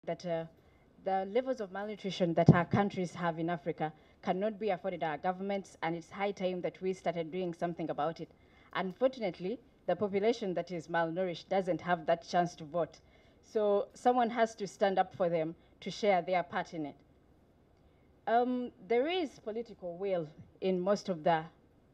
that the levels of malnutrition that our countries have in Africa cannot be afforded our governments, and it's high time that we started doing something about it. Unfortunately, the population that is malnourished doesn't have that chance to vote. So someone has to stand up for them to share their part in it. There is political will in most of the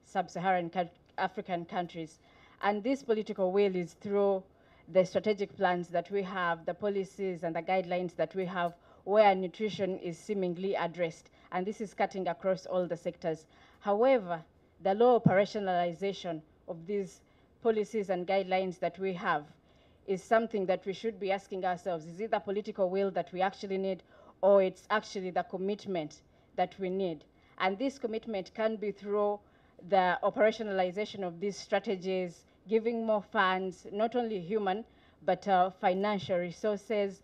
sub-Saharan African countries, and this political will is through the strategic plans that we have, the policies and the guidelines that we have, where nutrition is seemingly addressed, and this is cutting across all the sectors. However, the low operationalization of these policies and guidelines that we have is something that we should be asking ourselves, is it the political will that we actually need, or it's actually the commitment that we need? And this commitment can be through the operationalization of these strategies, giving more funds, not only human, but financial resources,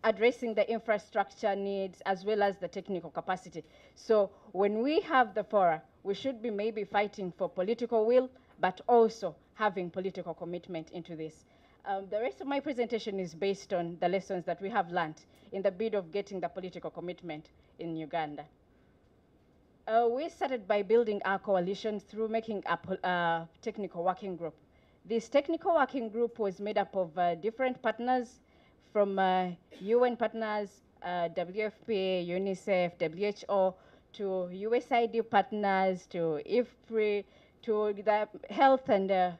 addressing the infrastructure needs as well as the technical capacity. So when we have the fora, we should be maybe fighting for political will, but also having political commitment into this. The rest of my presentation is based on the lessons that we have learned in the bid of getting the political commitment in Uganda. We started by building our coalition through making a technical working group. This technical working group was made up of different partners from UN partners, WFP, UNICEF, WHO, to USAID partners, to IFPRI, to the health and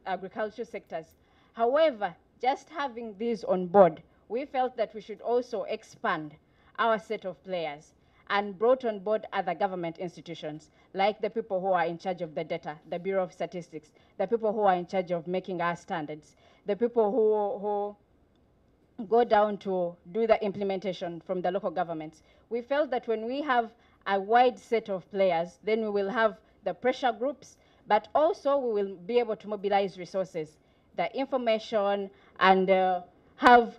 agriculture sectors. However, just having these on board, we felt that we should also expand our set of players and brought on board other government institutions, like the people who are in charge of the data, the Bureau of Statistics, the people who are in charge of making our standards, the people who go down to do the implementation from the local governments. We felt that when we have a wide set of players, then we will have the pressure groups, but also we will be able to mobilize resources, the information, and have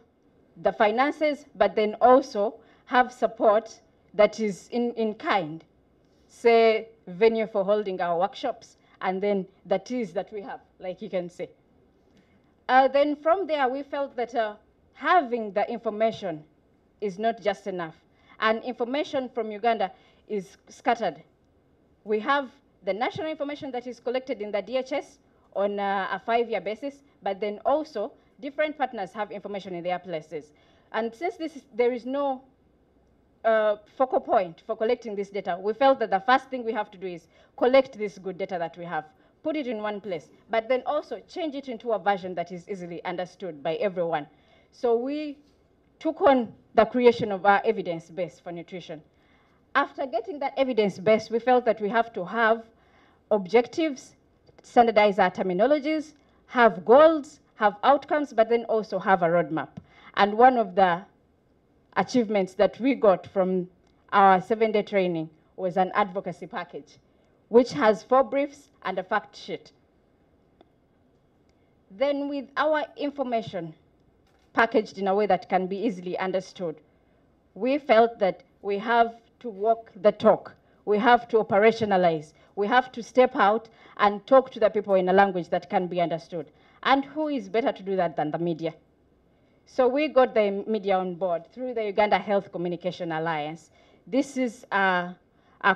the finances, but then also have support that is in kind, say venue for holding our workshops, and then the teas that we have, like you can see. Then from there, we felt that having the information is not just enough. And information from Uganda is scattered. We have the national information that is collected in the DHS on a 5-year basis, but then also different partners have information in their places. And since there is no focal point for collecting this data, we felt that the first thing we have to do is collect this good data that we have, put it in one place, but then also change it into a version that is easily understood by everyone. So we took on the creation of our evidence base for nutrition. After getting that evidence base, we felt that we have to have objectives, standardize our terminologies, have goals, have outcomes, but then also have a roadmap. And one of the achievements that we got from our 7-day training was an advocacy package, which has 4 briefs and a fact sheet. Then with our information packaged in a way that can be easily understood, we felt that we have to walk the talk. We have to operationalize. We have to step out and talk to the people in a language that can be understood. And who is better to do that than the media? So we got the media on board through the Uganda Health Communication Alliance. This is a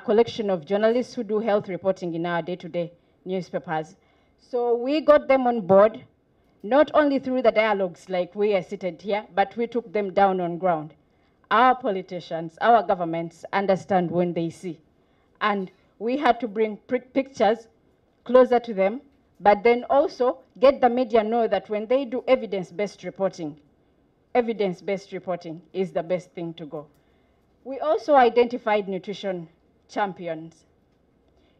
collection of journalists who do health reporting in our day-to-day newspapers. So we got them on board, not only through the dialogues like we are seated here, but we took them down on ground. Our politicians, our governments understand when they see. And we had to bring pictures closer to them, but then also get the media know that when they do evidence-based reporting is the best thing to go. We also identified nutrition champions.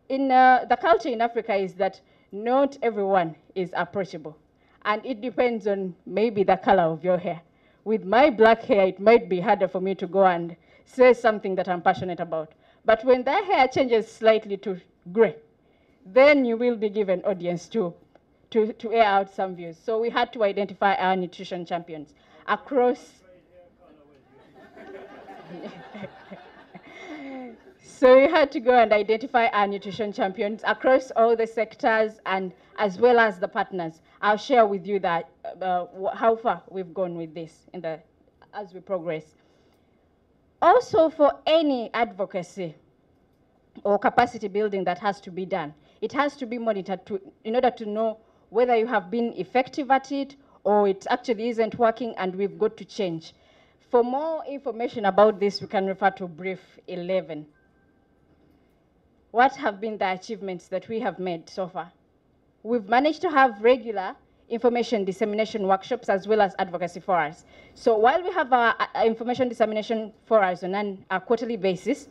The culture in Africa is that not everyone is approachable. And it depends on maybe the color of your hair. With my black hair, it might be harder for me to go and say something that I'm passionate about. But when that hair changes slightly to gray, then you will be given audience to air out some views. So we had to identify our nutrition champions across. So we had to go and identify our nutrition champions across all the sectors and as well as the partners. I'll share with you that how far we've gone with this as we progress. Also, for any advocacy or capacity building that has to be done, it has to be monitored in order to know whether you have been effective at it or it actually isn't working and we've got to change. For more information about this, we can refer to brief 11. What have been the achievements that we have made so far? We've managed to have regular information dissemination workshops as well as advocacy forums. So while we have our information dissemination forums on a quarterly basis,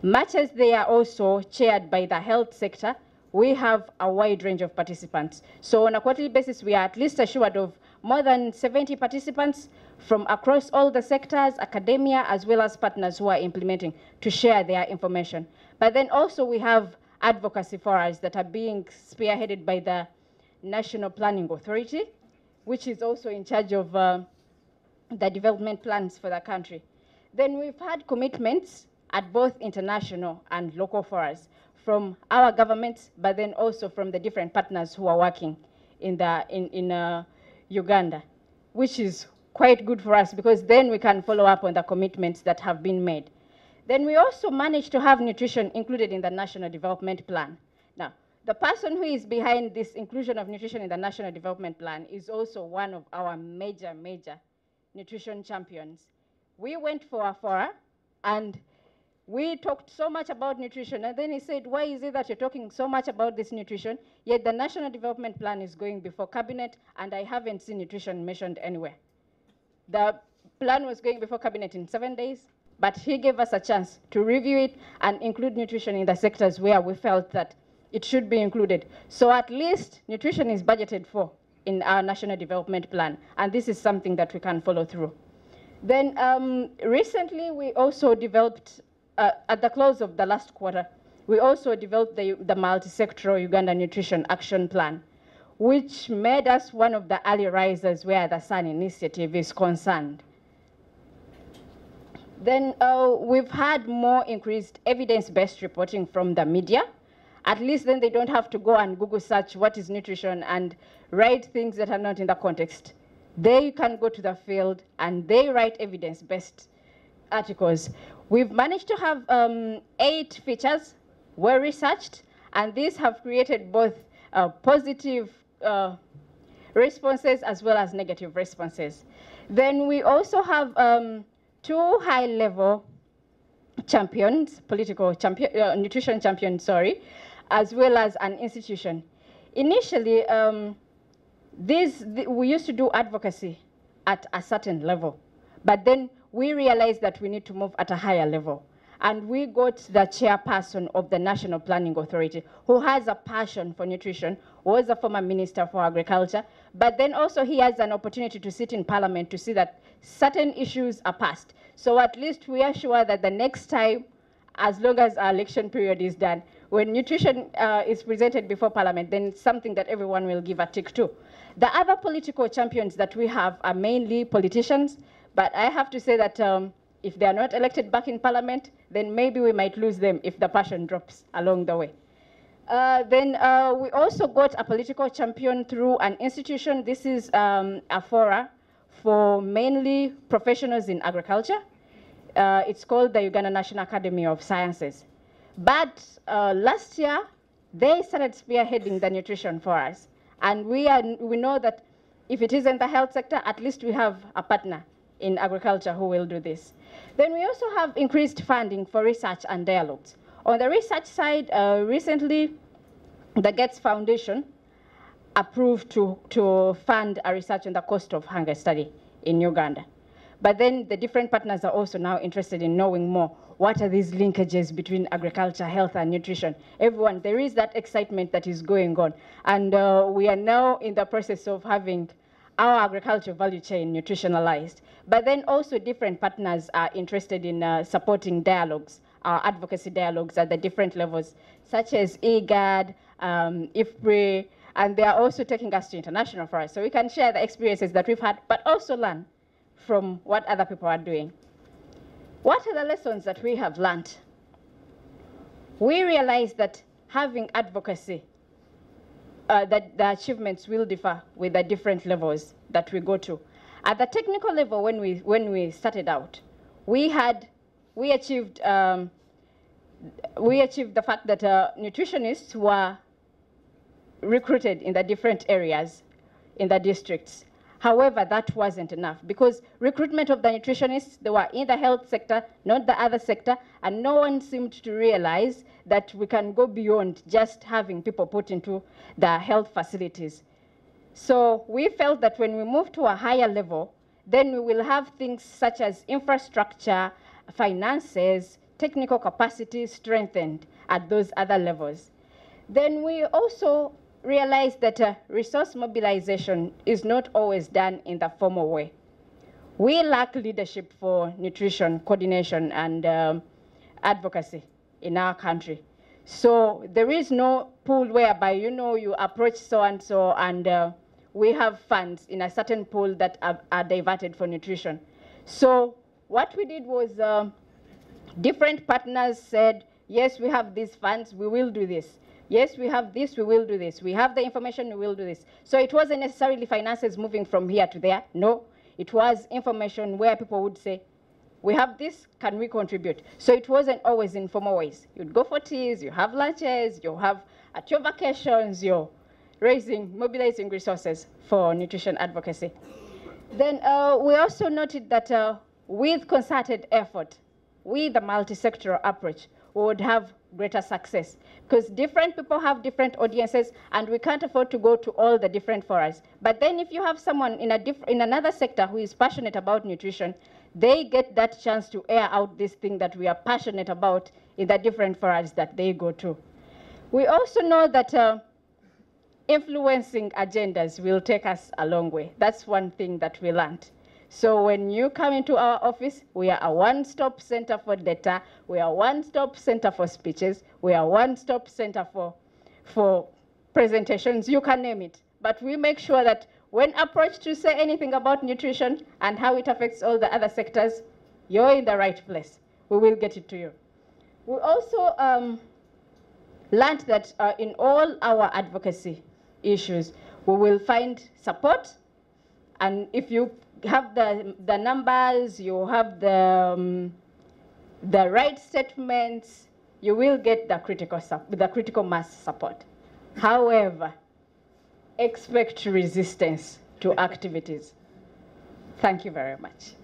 much as they are also chaired by the health sector, we have a wide range of participants. So on a quarterly basis, we are at least assured of more than 70 participants from across all the sectors, academia, as well as partners who are implementing to share their information. But then also we have advocacy forums that are being spearheaded by the National Planning Authority, which is also in charge of the development plans for the country. Then we've had commitments at both international and local forums from our governments, but then also from the different partners who are working in Uganda, which is quite good for us because then we can follow up on the commitments that have been made. Then we also managed to have nutrition included in the National Development Plan. Now, the person who is behind this inclusion of nutrition in the National Development Plan is also one of our major nutrition champions. We went for a forum and we talked so much about nutrition, and then he said, why is it that you're talking so much about this nutrition, yet the National Development Plan is going before Cabinet, and I haven't seen nutrition mentioned anywhere. The plan was going before Cabinet in 7 days, but he gave us a chance to review it and include nutrition in the sectors where we felt that it should be included. So at least nutrition is budgeted for in our National Development Plan, and this is something that we can follow through. Then recently we also developed, at the close of the last quarter, we also developed the multi-sectoral Uganda Nutrition Action Plan, which made us one of the early risers where the SUN initiative is concerned. Then we've had more increased evidence-based reporting from the media. At least then they don't have to go and Google search what is nutrition and write things that are not in the context. They can go to the field and they write evidence-based articles. We've managed to have 8 features were researched, and these have created both positive responses as well as negative responses. Then we also have 2 high-level champions, nutrition champions, as well as an institution. Initially, we used to do advocacy at a certain level, but then we realized that we need to move at a higher level. And we got the chairperson of the National Planning Authority, who has a passion for nutrition, was a former minister for agriculture, but then also he has an opportunity to sit in parliament to see that certain issues are passed. So at least we are sure that the next time, as long as our election period is done, when nutrition is presented before parliament, then it's something that everyone will give a tick to. The other political champions that we have are mainly politicians, but I have to say that if they are not elected back in parliament, then maybe we might lose them if the passion drops along the way. Then we also got a political champion through an institution. This is a forum for mainly professionals in agriculture. It's called the Uganda National Academy of Sciences. But last year, they started spearheading the nutrition for us. And we know that if it isn't the health sector, at least we have a partner in agriculture who will do this. Then we also have increased funding for research and dialogues. On the research side, recently, the Gates Foundation approved to fund a research on the cost of hunger study in Uganda. But then the different partners are also now interested in knowing more. What are these linkages between agriculture, health, and nutrition? Everyone, there is that excitement that is going on. And we are now in the process of having our agriculture value chain nutritionalized. But then also different partners are interested in supporting dialogues, our advocacy dialogues at the different levels, such as IGAD, IFPRI, and they are also taking us to international forums. So we can share the experiences that we've had, but also learn from what other people are doing. What are the lessons that we have learned? we realized that having advocacy, that the achievements will differ with the different levels that we go to. At the technical level, when we started out, we achieved the fact that nutritionists were recruited in the different areas in the districts. However, that wasn't enough because recruitment of the nutritionists, they were in the health sector, not the other sector, and no one seemed to realize that we can go beyond just having people put into the health facilities. So we felt that when we move to a higher level, then we will have things such as infrastructure, finances, technical capacity strengthened at those other levels. Then we also realized that resource mobilization is not always done in the formal way. We lack leadership for nutrition coordination and advocacy in our country. So there is no pool whereby, you approach so-and-so and we have funds in a certain pool that are diverted for nutrition. So what we did was different partners said, yes, we have these funds, we will do this. Yes, we have this, we will do this. We have the information, we will do this. So it wasn't necessarily finances moving from here to there. No, it was information where people would say, we have this, can we contribute? So it wasn't always in formal ways. You'd go for teas, you have lunches, you have at your vacations, you're mobilizing resources for nutrition advocacy. Then we also noted that with concerted effort, with the multi-sectoral approach, we would have greater success because different people have different audiences and we can't afford to go to all the different forums. But then if you have someone in another sector who is passionate about nutrition, they get that chance to air out this thing that we are passionate about in the different forums that they go to. We also know that influencing agendas will take us a long way. That's one thing that we learned. So when you come into our office, we are a one-stop center for data, we are a one-stop center for speeches, we are a one-stop center for presentations, you can name it. But we make sure that when approached to say anything about nutrition and how it affects all the other sectors, you're in the right place. We will get it to you. We also learned that in all our advocacy issues, we will find support, and if you have the numbers, you have the right statements, you will get the critical mass support. However, expect resistance to activities. Thank you very much.